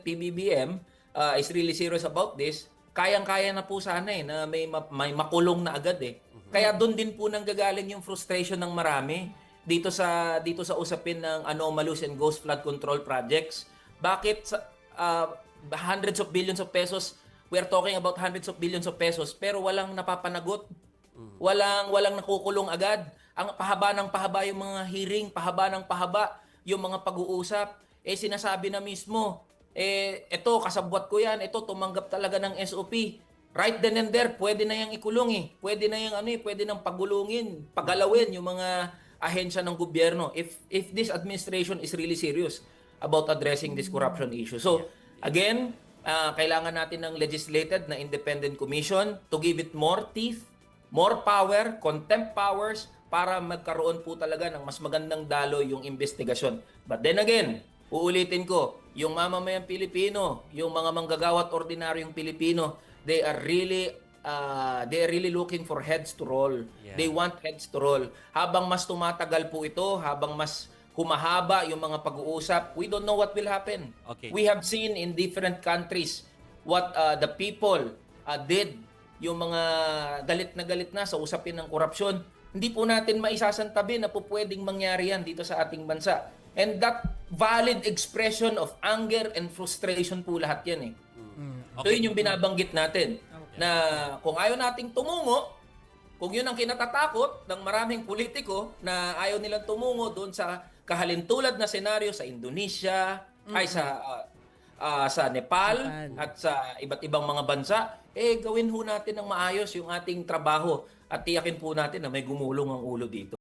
PBBM is really serious about this, kayang-kaya na po sana na may makulong na agad eh. Kaya doon din po nanggagaling yung frustration ng marami dito sa usapin ng anomalous and ghost flood control projects. Bakit hundreds of billions of pesos, we are talking about hundreds of billions of pesos, pero walang napapanagot? Walang nakukulong agad. Ang pahaba ng pahaba yung mga hearing, pahaba ng pahaba yung mga pag-uusap. Sinasabi na mismo, eto kasabwat ko yan, eto tumanggap talaga ng SOP. Right then and there, pwede na yang ikulong eh. Pwede na yang pwede nang pagulungin, pagalawin yung mga ahensya ng gobyerno if this administration is really serious about addressing this corruption issue. So, again, kailangan natin ng legislated na independent commission to give it more teeth, more power, contempt powers para magkaroon po talaga ng mas magandang daloy yung investigasyon. But then again, uulitin ko, yung mamamayang Pilipino, yung mga manggagawa at ordinaryong Pilipino, they are really looking for heads to roll. Yeah. They want heads to roll. Habang mas tumatagal po ito, habang mas humahaba yung mga pag-uusap, we don't know what will happen. Okay. We have seen in different countries what the people did. Yung mga galit na sa usapin ng korupsyon, hindi po natin maisasantabi na po pwedeng mangyari yan dito sa ating bansa. And that valid expression of anger and frustration po lahat yan eh. Okay. So yun yung binabanggit natin. Na kung ayaw nating tumungo, kung yun ang kinatatakot ng maraming politiko na ayaw nilang tumungo doon sa kahalintulad na senaryo sa Indonesia, ay sa Nepal at sa iba't ibang mga bansa, gawin ho natin ng maayos yung ating trabaho at tiyakin po natin na may gumulong ang ulo dito.